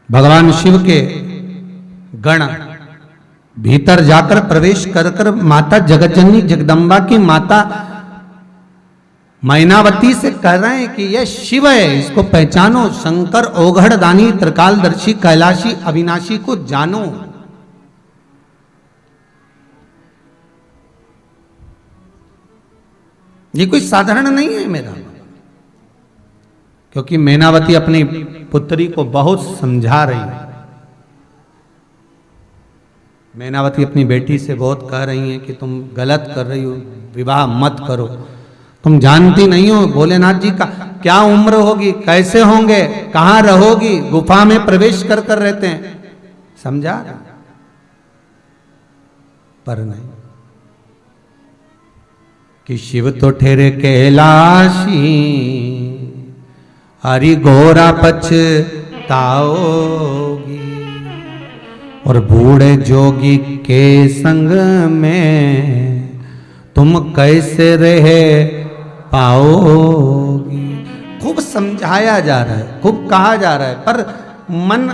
भगवान शिव के गण भीतर जाकर प्रवेश कर कर माता जगतजननी जगदम्बा की माता मैनावती से कह रहे हैं कि यह शिव है, इसको पहचानो, शंकर ओघड़ दानी त्रिकालदर्शी कैलाशी अविनाशी को जानो। ये कोई साधारण नहीं है मेरा, क्योंकि मैनावती अपनी पुत्री को बहुत समझा रही है। मैनावती अपनी बेटी से बहुत कह रही हैं कि तुम गलत कर रही हो, विवाह मत करो, तुम जानती नहीं हो भोलेनाथ जी का क्या उम्र होगी, कैसे होंगे, कहां रहोगी, गुफा में प्रवेश कर कर रहते हैं, समझा। पर नहीं, कि शिव तो ठहरे कैलाशी, हरि घोरा पछताओगी, और बूढ़े जोगी के संग में तुम कैसे रहे पाओगी। खूब समझाया जा रहा है, खूब कहा जा रहा है, पर मन,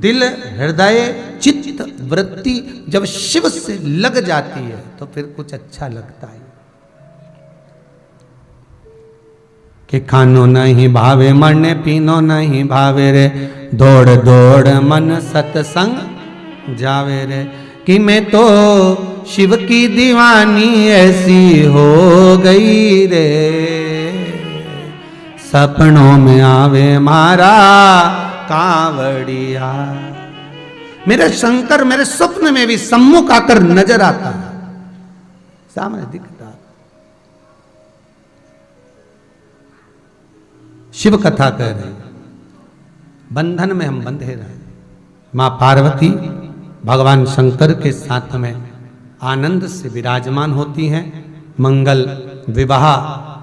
दिल, हृदय, चित्त, वृत्ति जब शिव से लग जाती है तो फिर कुछ अच्छा लगता है। कि खानो नहीं भावे मरने, पीनो नहीं भावे रे, दौड़ दौड़ मन सत्संग जावे रे। कि मैं तो शिव की दीवानी ऐसी हो गई रे, सपनों में आवे मारा कांवड़िया। मेरे शंकर मेरे स्वप्न में भी सम्मुख आकर नजर आता है, सामने दिखता। शिव कथा कह रहे, बंधन में हम बंधे रहे। मां पार्वती भगवान शंकर के साथ में आनंद से विराजमान होती हैं। मंगल विवाह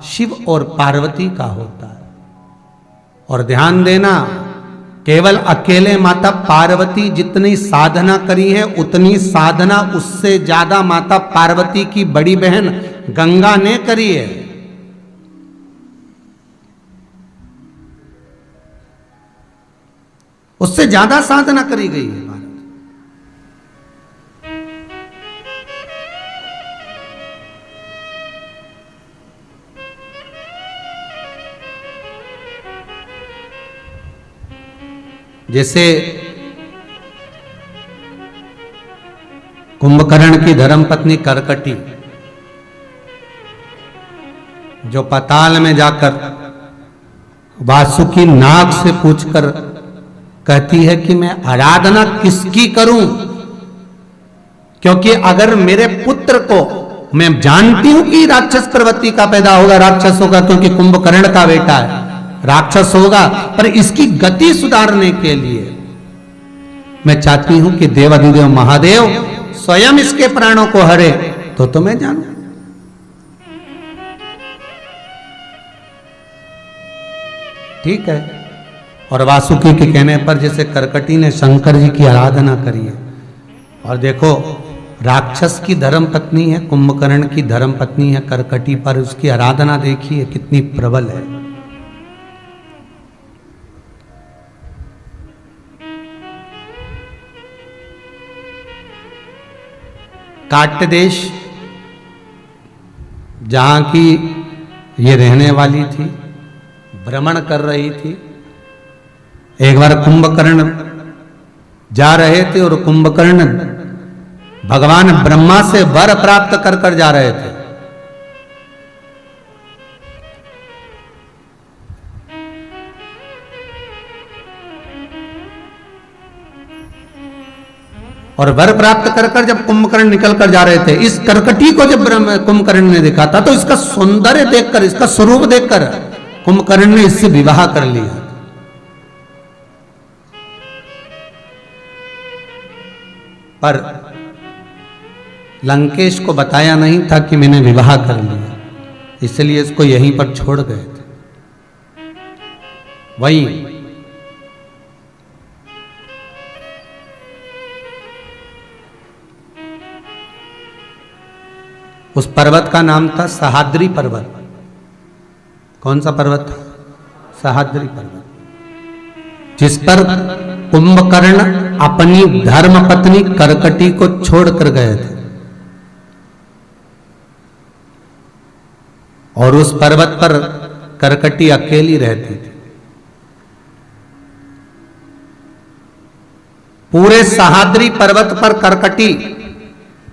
शिव और पार्वती का होता है। और ध्यान देना, केवल अकेले माता पार्वती जितनी साधना करी है, उतनी साधना उससे ज्यादा माता पार्वती की बड़ी बहन गंगा ने करी है। उससे ज्यादा साधना करी गई है। जैसे कुंभकर्ण की धर्मपत्नी करकटी, जो पाताल में जाकर वासुकी नाग से पूछकर कहती है कि मैं आराधना किसकी करूं, क्योंकि अगर मेरे पुत्र को, मैं जानती हूं कि राक्षस प्रवृत्ति का पैदा होगा, राक्षस होगा, क्योंकि कुंभकर्ण का बेटा है, राक्षस होगा, पर इसकी गति सुधारने के लिए मैं चाहती हूं कि देवाधिदेव महादेव स्वयं इसके प्राणों को हरे, तो मैं जानू। ठीक है। और वासुकी के कहने पर जैसे करकटी ने शंकर जी की आराधना करी है। और देखो, राक्षस की धर्म पत्नी है, कुंभकर्ण की धर्म पत्नी है करकटी, पर उसकी आराधना देखिए कितनी प्रबल है। काट्य देश जहां की ये रहने वाली थी, भ्रमण कर रही थी। एक बार कुंभकर्ण जा रहे थे और कुंभकर्ण भगवान ब्रह्मा से वर प्राप्त कर कर जा रहे थे। और वर प्राप्त कर कर जब कुंभकर्ण निकल कर जा रहे थे, इस करकटी को जब कुंभकर्ण ने देखा था, तो इसका सौंदर्य देखकर, इसका स्वरूप देखकर कुंभकर्ण ने इससे विवाह कर लिया। पर लंकेश को बताया नहीं था कि मैंने विवाह कर लिया, इसलिए इसको यहीं पर छोड़ गए थे। वही उस पर्वत का नाम था सहाद्री पर्वत। कौन सा पर्वत था? सहाद्री पर्वत, जिस पर कुंभकर्ण अपनी धर्म पत्नी करकटी को छोड़कर गए थे और उस पर्वत पर करकटी अकेली रहती थी। पूरे सहाद्री पर्वत पर करकटी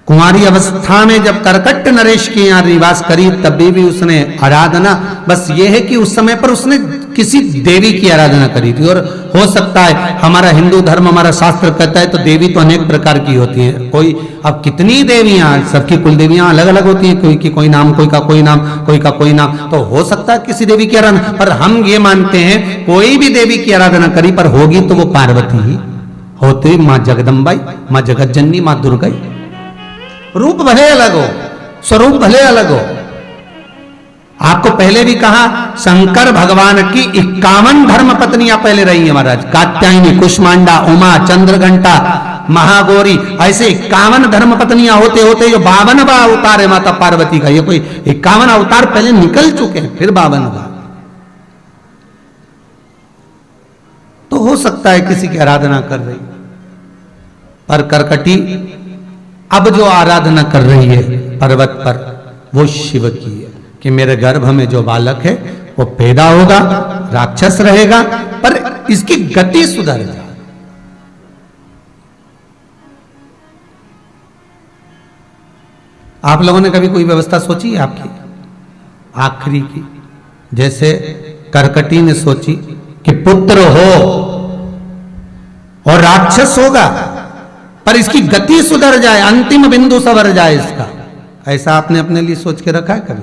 कुंवारी अवस्था में जब करकट नरेश के यहां निवास करी तभी भी उसने आराधना, बस ये है कि उस समय पर उसने किसी देवी की आराधना करी थी। और हो सकता है हमारा हिंदू धर्म, हमारा शास्त्र कहता है तो देवी तो अनेक प्रकार की होती है। कोई अब कितनी देवियां, सबकी कुल देवियां अलग अलग होती हैं, कोई की कोई नाम, कोई का कोई नाम, कोई का कोई नाम, तो हो सकता है किसी देवी की आराधना। पर हम ये मानते हैं कोई भी देवी की आराधना करी पर होगी तो वो पार्वती ही होती, माँ जगदम्बाई, माँ जगत जननी, माँ दुर्गा। रूप भले अलग हो, स्वरूप भले अलग हो। आपको पहले भी कहा शंकर भगवान की 51 धर्म पत्नियां पहले रही है महाराज। कात्यायनी, कुष्मांडा, उमा, चंद्रघंटा, महागौरी, ऐसे 51 धर्म पत्नियां होते होते जो 52वां अवतार है माता पार्वती का। ये कोई 51 अवतार पहले निकल चुके हैं, फिर 52वां। तो हो सकता है किसी की आराधना कर रही, पर करकटी अब जो आराधना कर रही है पर्वत पर वो शिव की है कि मेरे गर्भ में जो बालक है वो पैदा होगा, राक्षस रहेगा, पर इसकी गति सुधर जाए। आप लोगों ने कभी कोई व्यवस्था सोची है आपकी आखिरी की? जैसे करकटी ने सोची कि पुत्र हो और राक्षस होगा पर इसकी गति सुधर जाए, अंतिम बिंदु सवर जाए इसका। ऐसा आपने अपने लिए सोच के रखा है कभी?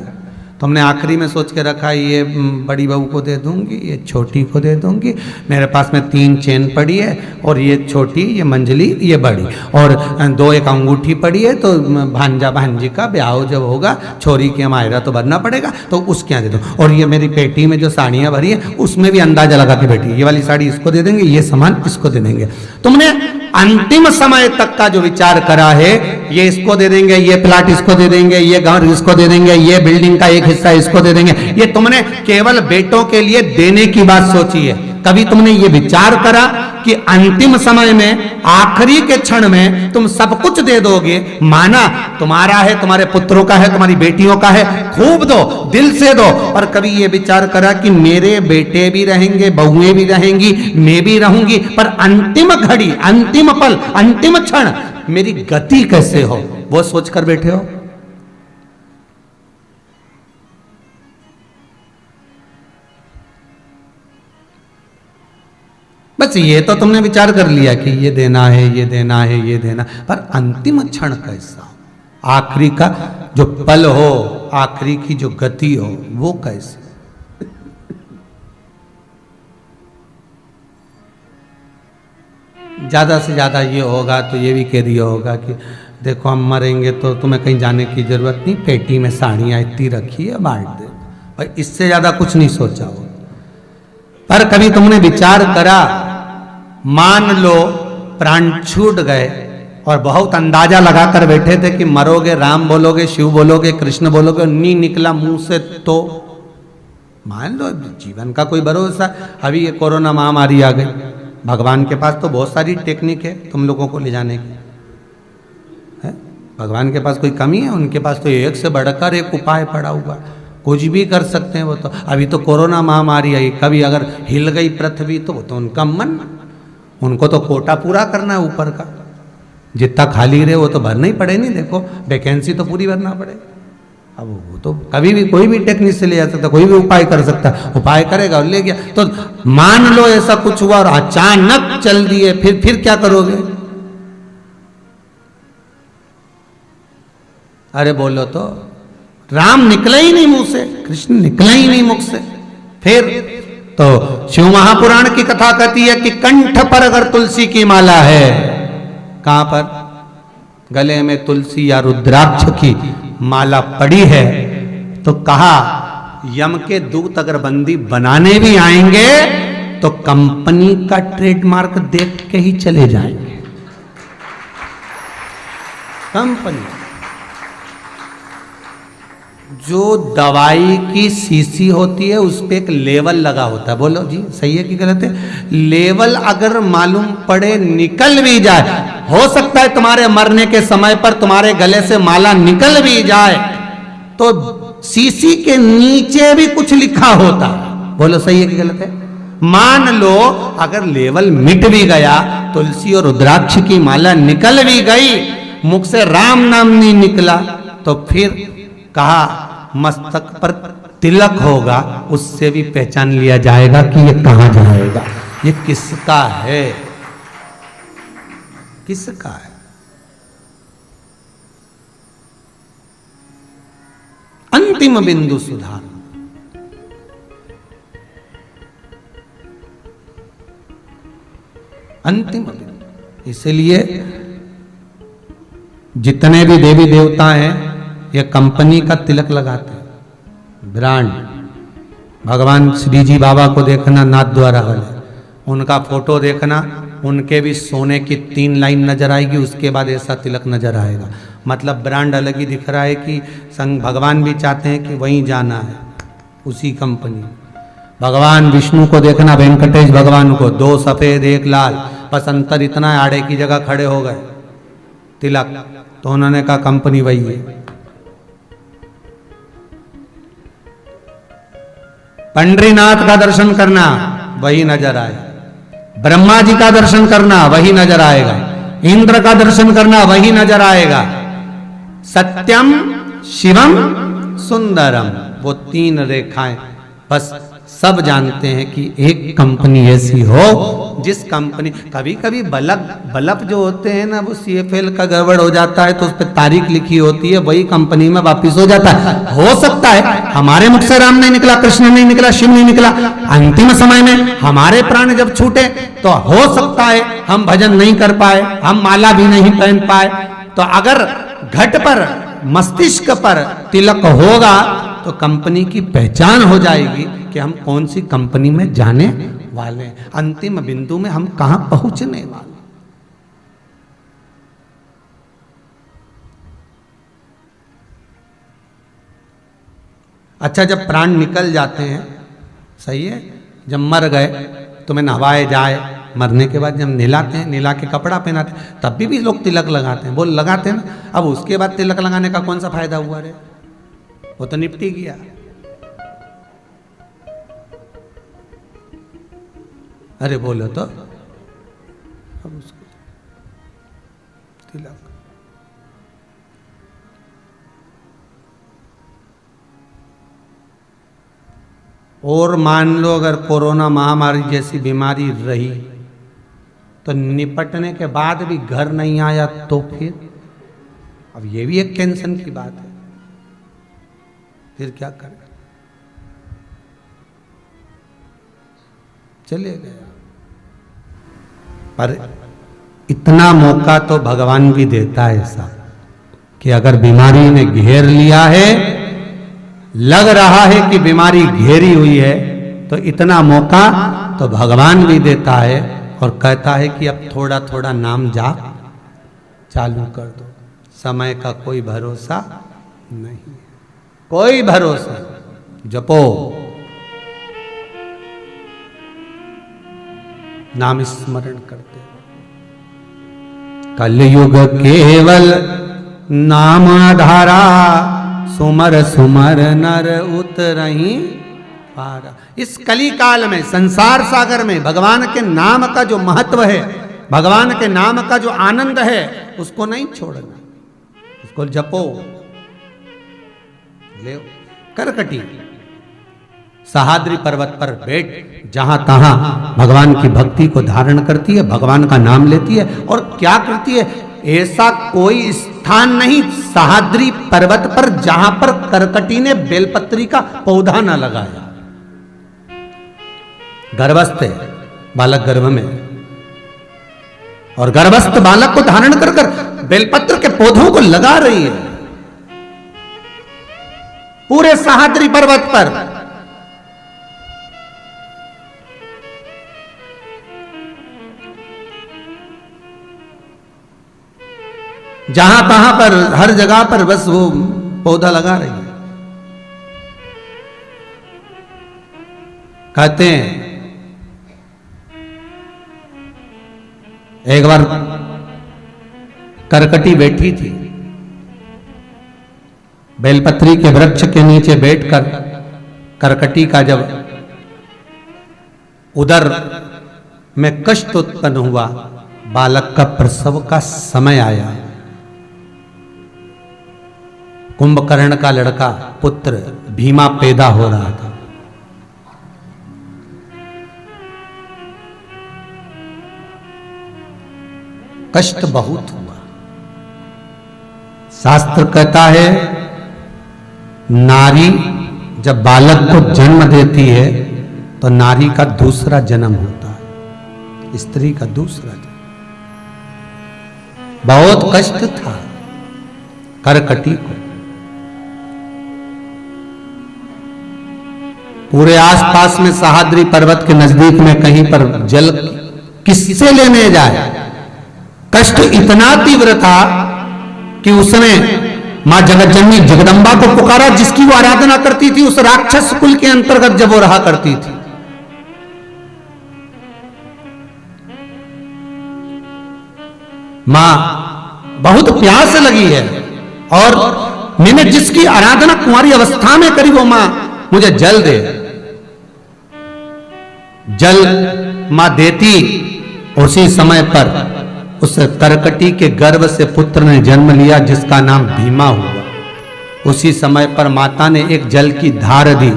तो हमने आखिरी में सोच के रखा है ये बड़ी बहू को दे दूंगी, ये छोटी को दे दूंगी, मेरे पास में 3 चेन पड़ी है और ये छोटी, ये मंजली, ये बड़ी, और 2 एक अंगूठी पड़ी है, तो भांजा भांजी का ब्याह जब होगा छोरी की हमारा तो भरना पड़ेगा तो उसके यहाँ दे दो। और ये मेरी पेटी में जो साड़ियाँ भरी है उसमें भी अंदाजा लगा के बैठी, ये वाली साड़ी इसको दे देंगे, ये सामान इसको दे देंगे। तुमने अंतिम समय तक का जो विचार करा है, ये इसको दे देंगे, ये प्लाट इसको दे देंगे, ये घर इसको दे देंगे, ये बिल्डिंग का एक हिस्सा इसको दे देंगे, ये तुमने केवल बेटों के लिए देने की बात सोची है। कभी तुमने ये विचार करा कि अंतिम समय में, आखिरी के क्षण में तुम सब कुछ दे दोगे? माना तुम्हारा है, तुम्हारे पुत्रों का है, तुम्हारी बेटियों का है, खूब दो, दिल से दो। और कभी ये विचार करा कि मेरे बेटे भी रहेंगे, बहुएं भी रहेंगी, मैं भी रहूंगी, पर अंतिम घड़ी, अंतिम पल, अंतिम क्षण मेरी गति कैसे हो, वो सोचकर बैठे हो? बस ये तो तुमने विचार कर लिया कि ये देना है, ये देना है, ये देना, पर अंतिम क्षण कैसा, आखिरी का जो पल हो, आखिरी की जो गति हो, वो कैसे? ज्यादा से ज्यादा ये होगा तो ये भी कह दिया होगा कि देखो हम मरेंगे तो तुम्हें कहीं जाने की जरूरत नहीं, पेटी में साड़ियां इतनी रखी है, बांट दे। और इससे ज्यादा कुछ नहीं सोचा हो। पर कभी तुमने विचार करा, मान लो प्राण छूट गए और बहुत अंदाजा लगाकर बैठे थे कि मरोगे, राम बोलोगे, शिव बोलोगे, कृष्ण बोलोगे, नहीं निकला मुंह से, तो मान लो जीवन का कोई भरोसा। अभी ये कोरोना महामारी आ गई, भगवान के पास तो बहुत सारी टेक्निक है तुम लोगों को ले जाने की, है? भगवान के पास कोई कमी है? उनके पास तो एक से बढ़कर एक उपाय पड़ा हुआ, कुछ भी कर सकते हैं वो तो। अभी तो कोरोना महामारी आई, कभी अगर हिल गई पृथ्वी तो वो तो उनका मन, उनको तो कोटा पूरा करना है ऊपर का, जितना खाली रहे वो तो भरना ही पड़े। नहीं देखो वैकेंसी तो पूरी भरना पड़े। अब वो तो कभी भी कोई भी टेक्निक से ले जा सकता, कोई भी उपाय कर सकता, उपाय करेगा और ले गया। तो मान लो ऐसा कुछ हुआ और अचानक चल दिए, फिर क्या करोगे? अरे बोलो तो, राम निकला ही नहीं मुंह से, कृष्ण निकला ही नहीं मुख से। फिर तो शिव महापुराण की कथा कहती है कि कंठ पर अगर तुलसी की माला है, कहां पर? गले में तुलसी या रुद्राक्ष की माला पड़ी है, तो कहा यम के दूत अगर बंदी बनाने भी आएंगे तो कंपनी का ट्रेडमार्क देख के ही चले जाएंगे। कंपनी जो दवाई की शीशी होती है उस पे एक लेवल लगा होता है। बोलो जी, सही है कि गलत है? लेवल अगर मालूम पड़े निकल भी जाए, हो सकता है तुम्हारे मरने के समय पर तुम्हारे गले से माला निकल भी जाए, तो शीशी के नीचे भी कुछ लिखा होता है। बोलो सही है कि गलत है? मान लो अगर लेवल मिट भी गया, तुलसी और रुद्राक्ष की माला निकल भी गई, मुख से राम नाम नहीं निकला, तो फिर कहा मस्तक पर तिलक होगा, उससे भी पहचान लिया जाएगा कि ये कहां जाएगा, ये किसका है, किसका है। अंतिम बिंदु सुधार। अंतिम बिंदु। इसलिए जितने भी देवी देवता हैं ये कंपनी का तिलक लगाते हैं, ब्रांड। भगवान श्री जी बाबा को देखना, नाथ द्वारा वाले, उनका फोटो देखना, उनके भी सोने की 3 लाइन नजर आएगी, उसके बाद ऐसा तिलक नजर आएगा। मतलब ब्रांड अलग ही दिख रहा है कि संग भगवान भी चाहते हैं कि वहीं जाना है, उसी कंपनी। भगवान विष्णु को देखना, वेंकटेश भगवान को, 2 सफेद 1 लाल, बस अंतर इतना है आड़े की जगह खड़े हो गए तिलक, तो उन्होंने कहा कंपनी वही है। पंडरीनाथ का दर्शन करना, वही नजर आए। ब्रह्मा जी का दर्शन करना, वही नजर आएगा। इंद्र का दर्शन करना, वही नजर आएगा। सत्यम शिवम सुंदरम, वो 3 रेखाएं, बस सब जानते हैं कि एक कंपनी ऐसी हो जिस कंपनी, कभी कभी बल्ब जो होते हैं ना, वो CFL का गड़बड़ हो जाता है तो उस पर तारीख लिखी होती है, वही कंपनी में वापिस हो जाता है। हो सकता है हमारे मुख से राम नहीं निकला, कृष्ण नहीं निकला, शिव नहीं निकला, अंतिम समय में हमारे प्राण जब छूटे तो हो सकता है हम भजन नहीं कर पाए, हम माला भी नहीं पहन पाए। तो अगर घट पर, मस्तिष्क पर तिलक होगा तो कंपनी की पहचान हो जाएगी कि हम कौन सी कंपनी में जाने वाले हैं, अंतिम बिंदु में हम कहां पहुंचने वाले। अच्छा, जब प्राण निकल जाते हैं, सही है, जब मर गए, तुम्हें नहवाए जाए, मरने के बाद जब नहलाते हैं, नहला के कपड़ा पहनाते हैं, तब भी लोग तिलक लगाते हैं। बोल लगाते हैं ना। अब उसके बाद तिलक लगाने का कौन सा फायदा हुआ रे? वो तो निपटी गया। अरे बोलो तो, अब उसको तिलक। और मान लो अगर कोरोना महामारी जैसी बीमारी रही तो निपटने के बाद भी घर नहीं आया तो फिर, अब ये भी एक टेंशन की बात है, फिर क्या करें? चले गया। पर इतना मौका तो भगवान भी देता है ऐसा कि अगर बीमारी ने घेर लिया है, लग रहा है कि बीमारी घेरी हुई है, तो इतना मौका तो भगवान भी देता है और कहता है कि अब थोड़ा थोड़ा नाम जाप चालू कर दो। समय का कोई भरोसा नहीं, कोई भरोसा। जपो, नाम स्मरण करते। कलयुग केवल नाम आधारा, सुमर सुमर नर उतरहि पारा। इस कली काल में, संसार सागर में भगवान के नाम का जो महत्व है, भगवान के नाम का जो आनंद है, उसको नहीं छोड़ना, उसको जपो। ले करकटी सहाद्री पर्वत पर बैठ, जहां तहां भगवान की भक्ति को धारण करती है, भगवान का नाम लेती है। और क्या करती है? ऐसा कोई स्थान नहीं सहाद्री पर्वत पर जहां पर करकटी ने बेलपत्री का पौधा न लगाया। गर्भस्थ है बालक गर्भ में, और गर्भस्थ बालक को धारण कर कर बेलपत्र के पौधों को लगा रही है पूरे सहाद्री पर्वत पर। जहां तहां पर, हर जगह पर बस वो पौधा लगा रही है। कहते हैं एक बार करकटी बैठी थी, बेलपत्री के वृक्ष के नीचे बैठकर करकटी का जब उदर में कष्ट उत्पन्न हुआ, बालक का प्रसव का समय आया। कुंभकर्ण का लड़का पुत्र भीमा पैदा हो रहा था। कष्ट बहुत हुआ। शास्त्र कहता है नारी जब बालक को जन्म देती है तो नारी का दूसरा जन्म होता है, स्त्री का दूसरा जन्म। बहुत कष्ट था करकटी को। पूरे आसपास में सहाद्री पर्वत के नजदीक में कहीं पर जल किससे लेने जाए। कष्ट इतना तीव्र था कि उसने मां जगतजननी जगदम्बा को पुकारा, जिसकी वो आराधना करती थी, उस राक्षस कुल के अंतर्गत जब वो रहा करती थी। मां बहुत प्यास लगी है और मैंने जिसकी आराधना कुंवारी अवस्था में करी वो मां मुझे जल दे। जल मां देती, उसी समय पर उस करकटी के गर्भ से पुत्र ने जन्म लिया जिसका नाम भीमा हुआ। उसी समय पर माता ने एक जल की धार दी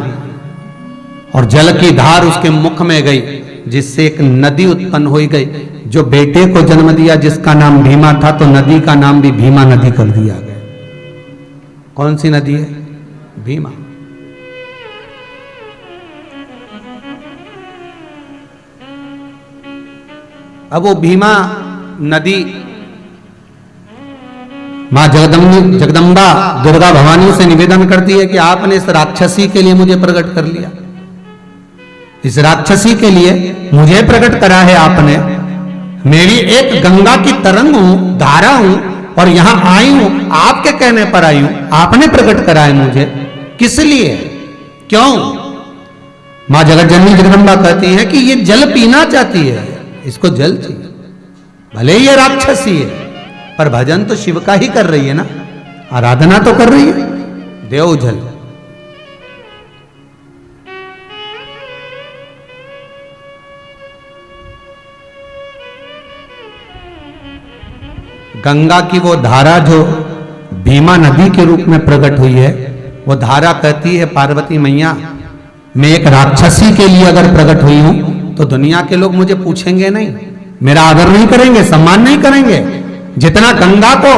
और जल की धार उसके मुख में गई, जिससे एक नदी उत्पन्न हो गई। जो बेटे को जन्म दिया जिसका नाम भीमा था, तो नदी का नाम भी भीमा नदी कर दिया गया। कौन सी नदी है? भीमा। अब वो भीमा नदी मां जगदम्बा दुर्गा भवानी से निवेदन करती है कि आपने इस राक्षसी के लिए मुझे प्रकट कर लिया, इस राक्षसी के लिए मुझे प्रकट करा है आपने। मेरी एक गंगा की तरंग हूं, धारा हूं और यहां आई हूं, आपके कहने पर आई हूं, आपने प्रकट करा है मुझे। किस लिए? क्यों? मां जगतजननी जगदम्बा कहती है कि ये जल पीना चाहती है, इसको जल चाहिए। भले ही ये राक्षसी है पर भजन तो शिव का ही कर रही है ना, आराधना तो कर रही है। देव जल। गंगा की वो धारा जो भीमा नदी के रूप में प्रकट हुई है, वो धारा कहती है पार्वती मैया, मैं एक राक्षसी के लिए अगर प्रकट हुई हूं तो दुनिया के लोग मुझे पूछेंगे नहीं, मेरा आदर नहीं करेंगे, सम्मान नहीं करेंगे। जितना गंगा को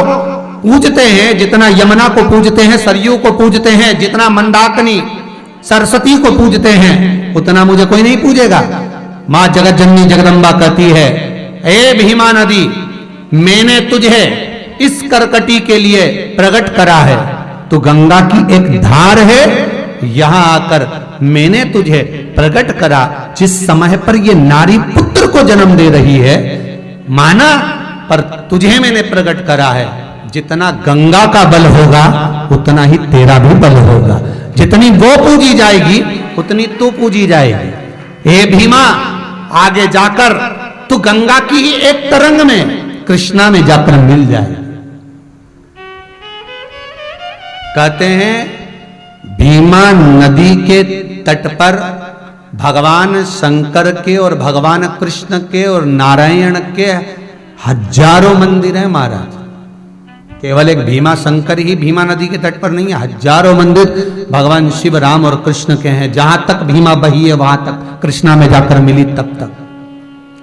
पूजते हैं, जितना यमुना को पूजते हैं, सरयू को पूजते हैं, जितना मंदाकिनी सरस्वती को पूजते हैं, उतना मुझे कोई नहीं पूजेगा। मां जगतजननी जगदम्बा कहती है, ए भीमा नदी, मैंने तुझे इस करकटी के लिए प्रकट करा है। तू गंगा की एक धार है, यहां आकर मैंने तुझे प्रकट करा। जिस समय पर ये नारी पुत्र को जन्म दे रही है, माना, पर तुझे मैंने प्रकट करा है। जितना गंगा का बल होगा उतना ही तेरा भी बल होगा। जितनी वो पूजी जाएगी उतनी तू पूजी जाएगी। हे भीमा, आगे जाकर तू गंगा की ही एक तरंग में कृष्णा में जाकर मिल जाए। कहते हैं भीमा नदी के तट पर भगवान शंकर के और भगवान कृष्ण के और नारायण के हजारों मंदिर हैं महाराज। केवल एक भीमा शंकर ही भीमा नदी के तट पर नहीं है, हजारों मंदिर भगवान शिव, राम और कृष्ण के हैं। जहां तक भीमा बही है वहां तक कृष्णा में जाकर मिली, तब तक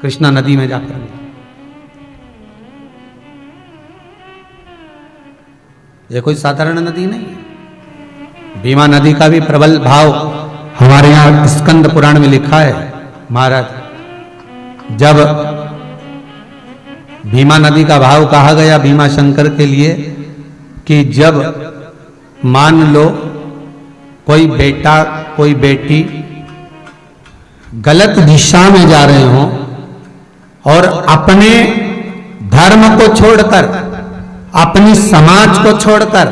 कृष्णा नदी में जाकर मिली। ये कोई साधारण नदी नहीं है। भीमा नदी का भी प्रबल भाव हमारे यहां स्कंद पुराण में लिखा है महाराज। जब भीमा नदी का भाव कहा गया भीमा शंकर के लिए कि जब मान लो कोई बेटा कोई बेटी गलत दिशा में जा रहे हो और अपने धर्म को छोड़कर, अपनी समाज को छोड़कर,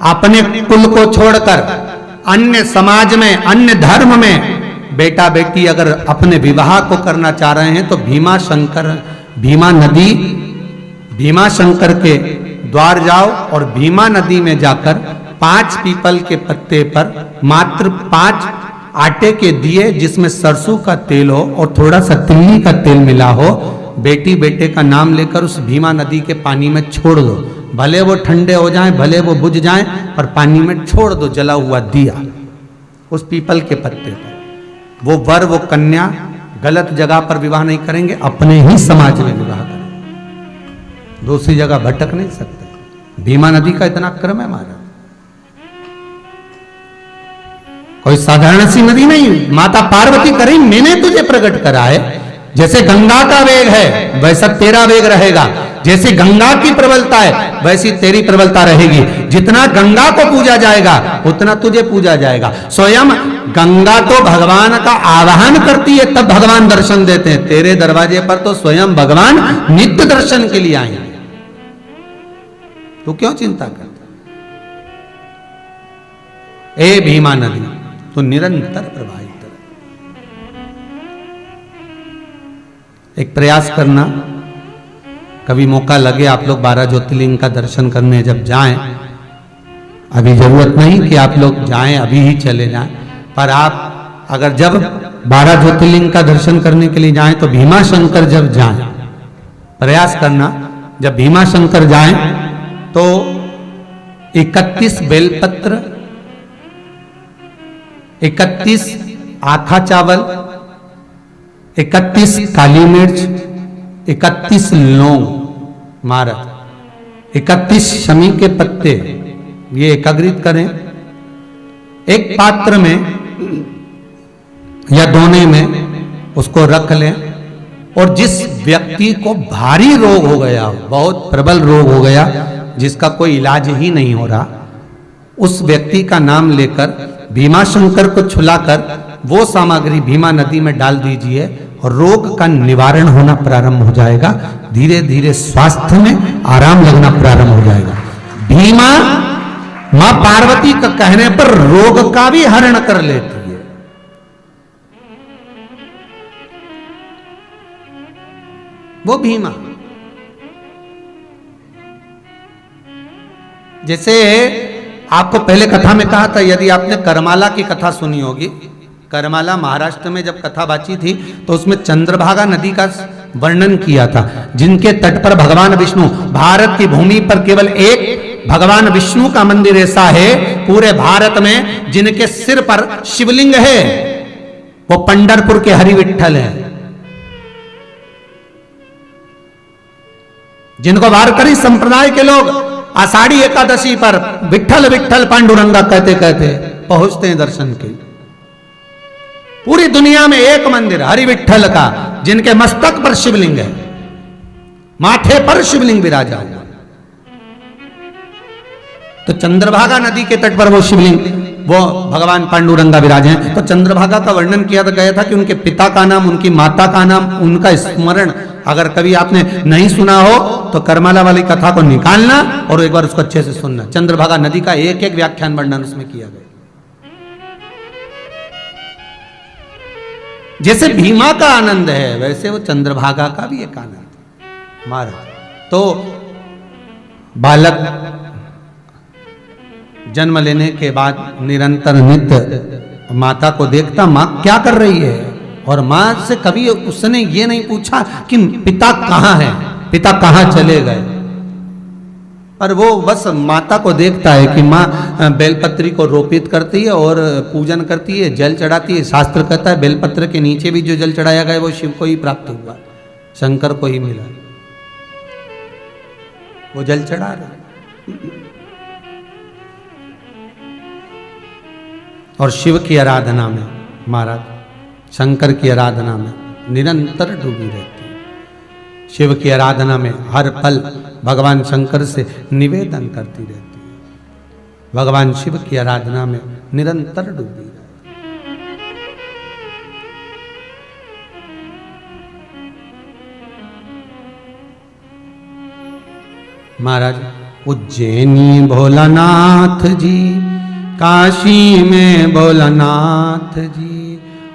अपने कुल को छोड़कर अन्य समाज में, अन्य धर्म में बेटा बेटी अगर अपने विवाह को करना चाह रहे हैं तो भीमा नदी, भीमा शंकर के द्वार जाओ और भीमा नदी में जाकर 5 पीपल के पत्ते पर मात्र 5 आटे के दिए जिसमें सरसों का तेल हो और थोड़ा सा तिल्ली का तेल मिला हो, बेटी बेटे का नाम लेकर उस भीमा नदी के पानी में छोड़ दो। भले वो ठंडे हो जाएं, भले वो बुझ जाएं, पर पानी में छोड़ दो जला हुआ दिया उस पीपल के पत्ते पर। वो वर वो कन्या गलत जगह पर विवाह नहीं करेंगे, अपने ही समाज में विवाह करेंगे, दूसरी जगह भटक नहीं सकते। भीमा नदी का इतना क्रम है महाराज, कोई साधारण सी नदी नहीं। माता पार्वती करें मैंने तुझे प्रकट करा है, जैसे गंगा का वेग है वैसा तेरा वेग रहेगा, जैसे गंगा की प्रबलता है वैसी तेरी प्रबलता रहेगी। जितना गंगा को पूजा जाएगा उतना तुझे पूजा जाएगा। स्वयं गंगा तो भगवान का आवाहन करती है तब भगवान दर्शन देते हैं, तेरे दरवाजे पर तो स्वयं भगवान नित्य दर्शन के लिए आए। तू क्यों चिंता करता? ए भीमा नदी तो निरंतर प्रवाहित रहे। एक प्रयास करना, कभी मौका लगे आप लोग 12 ज्योतिर्लिंग का दर्शन करने जब जाएं, अभी जरूरत नहीं कि आप लोग जाएं, अभी ही चले जाएं, पर आप अगर जब 12 ज्योतिर्लिंग का दर्शन करने के लिए जाएं तो भीमा शंकर जब जाएं, प्रयास करना जब भीमा शंकर जाएं तो 31 बेलपत्र, 31 आखा चावल, 31 काली मिर्च, 31 लौंग मारा, 31 शमी के पत्ते ये एकाग्रित करें। एक पात्र में या दोने में उसको रख लें और जिस व्यक्ति को भारी रोग हो गया, बहुत प्रबल रोग हो गया, जिसका कोई इलाज ही नहीं हो रहा, उस व्यक्ति का नाम लेकर भीमा शंकर को छुलाकर वो सामग्री भीमा नदी में डाल दीजिए और रोग का निवारण होना प्रारंभ हो जाएगा। धीरे धीरे स्वास्थ्य में आराम लगना प्रारंभ हो जाएगा। भीमा मां पार्वती का कहने पर रोग का भी हरण कर लेती है। वो भीमा जैसे आपको पहले कथा में कहा था, यदि आपने करमाला की कथा सुनी होगी, करमाला महाराष्ट्र में जब कथा बाची थी तो उसमें चंद्रभागा नदी का वर्णन किया था, जिनके तट पर भगवान विष्णु, भारत की भूमि पर केवल एक भगवान विष्णु का मंदिर ऐसा है पूरे भारत में जिनके सिर पर शिवलिंग है, वो पंढरपुर के हरि विठ्ठल है, जिनको वारकरी संप्रदाय के लोग आषाढ़ी एकादशी पर विठ्ठल विठ्ठल पांडुरंगा कहते कहते पहुंचते हैं दर्शन के। पूरी दुनिया में एक मंदिर हरि विठ्ठल का, जिनके मस्तक पर शिवलिंग है, माथे पर शिवलिंग विराजा हुआ। तो चंद्रभागा नदी के तट पर वो शिवलिंग, वो भगवान पांडुरंगा विराजे हैं। तो चंद्रभागा का वर्णन किया गया था कि उनके पिता का नाम, उनकी माता का नाम, उनका स्मरण अगर कभी आपने नहीं सुना हो तो करमाला वाली कथा को निकालना और एक बार उसको अच्छे से सुनना। चंद्रभागा नदी का एक एक व्याख्यान वर्णन उसमें किया गया। जैसे भीमा का आनंद है वैसे वो चंद्रभागा का भी एक आनंद है महाराज। तो बालक जन्म लेने के बाद निरंतर नित्य माता को देखता, माँ क्या कर रही है, और माँ से कभी उसने ये नहीं पूछा कि पिता कहाँ है, पिता कहाँ चले गए, पर वो बस माता को देखता है कि माँ बेलपत्री को रोपित करती है और पूजन करती है, जल चढ़ाती है। शास्त्र कहता है बेलपत्र के नीचे भी जो जल चढ़ाया गया वो शिव को ही प्राप्त हुआ, शंकर को ही मिला, वो जल चढ़ा रहे। और शिव की आराधना में महाराज, शंकर की आराधना में निरंतर डूबी रहती है। शिव की आराधना में हर पल भगवान शंकर से निवेदन करती रहती है। भगवान शिव की आराधना में निरंतर डूबी रहती है। महाराज उज्जैनी भोलानाथ जी, काशी में भोलानाथ जी,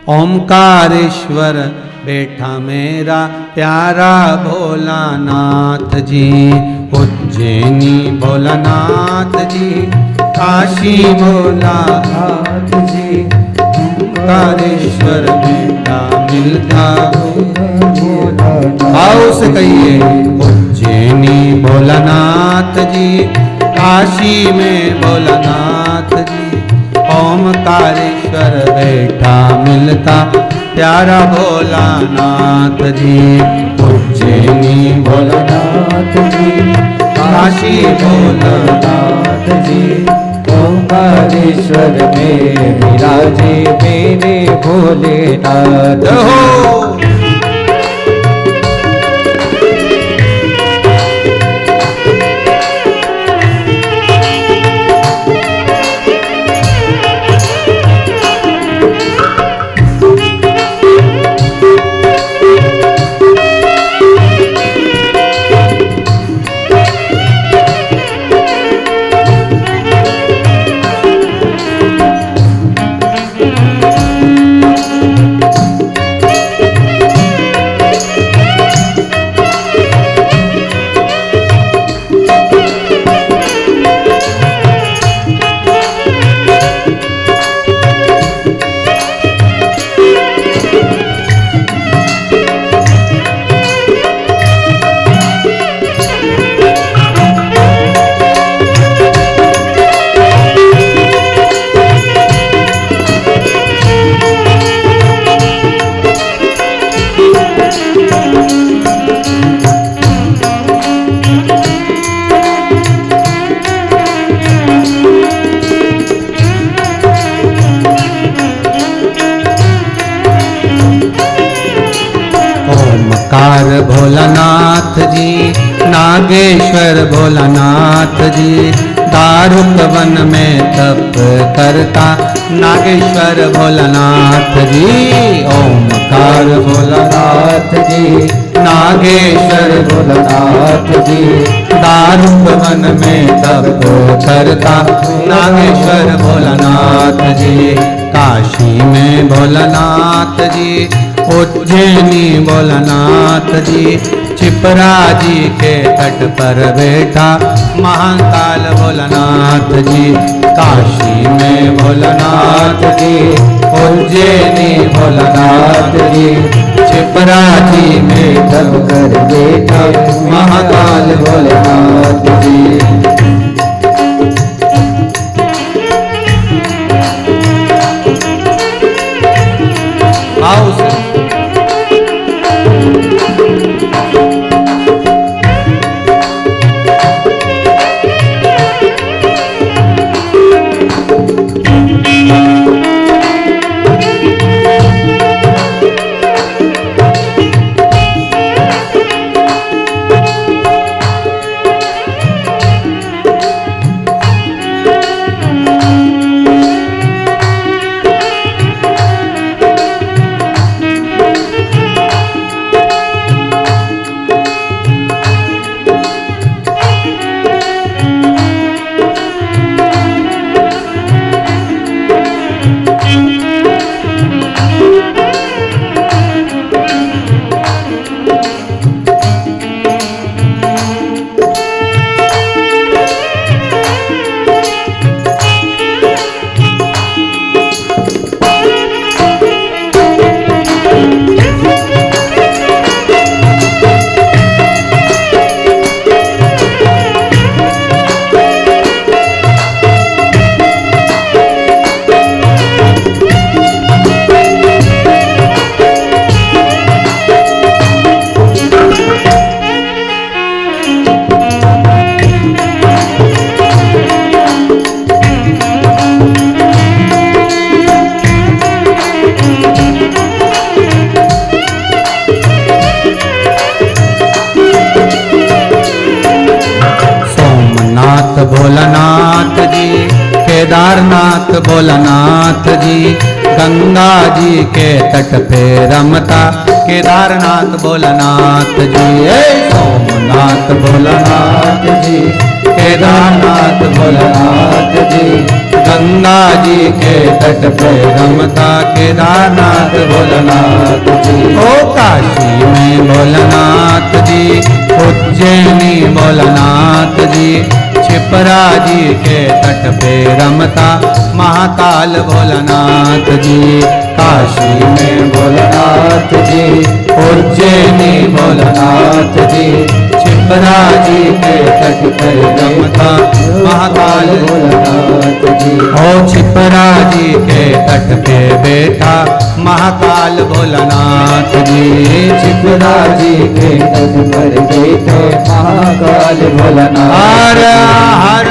ओमकारेश्वर बैठा मेरा प्यारा भोलानाथ जी। उज्जैनी भोलानाथ जी, काशी भोलानाथ जी, ओमकारेश्वर बैठा मिलता आओ से कहिए। उज्जैनी भोलानाथ जी, काशी में भोलानाथ जी, ओमकारेश्वर बैठा मिलता प्यारा भोलानाथ जी। उज्जैनी भोलानाथ जी, काशी भोलानाथ जी, ओंकारेश्वर में विराजे मेरे भोलेनाथ हो। भोलानाथ जी, नागेश्वर भोलानाथ जी, दारुक वन में तप करता नागेश्वर भोलानाथ जी। ओमकार भोलानाथ जी, नागेश्वर भोलानाथ जी, दारुक वन में तप करता नागेश्वर भोलानाथ जी। काशी में भोलानाथ जी, उज्जैनी भोलानाथ जी, छिपरा जी के तट पर बैठा महाकाल भोलानाथ जी। काशी में भोलानाथ जी, उज्जैनी भोलानाथ जी, छिपरा जी में तप कर बैठा महाकाल भोलानाथ जी। आओ से भोलानाथ जी, केदारनाथ भोलानाथ जी, गंगा जी के तट पे रमता केदारनाथ भोलानाथ जी। सोमनाथ भोलानाथ जी, केदारनाथ भोलानाथ जी, गंगा जी के तट पे रमता केदारनाथ भोलानाथ जी। ओ काशी में भोलानाथ जी, उज्जैनी भोलानाथ जी, छिपरा जी के तट पे रमता महाकाल भोलानाथ जी। काशी में भोलानाथ जी, उज्जैनी भोलानाथ जी, छिपरा जी के तट पे रमता महाकाल भोलानाथ जी। ओ छिपरा जी के तट पे बैठा महाकाल भोलानाथ जी। छिपरा जी के तट पर बैठे महाकाल भोलानाथ। हर हर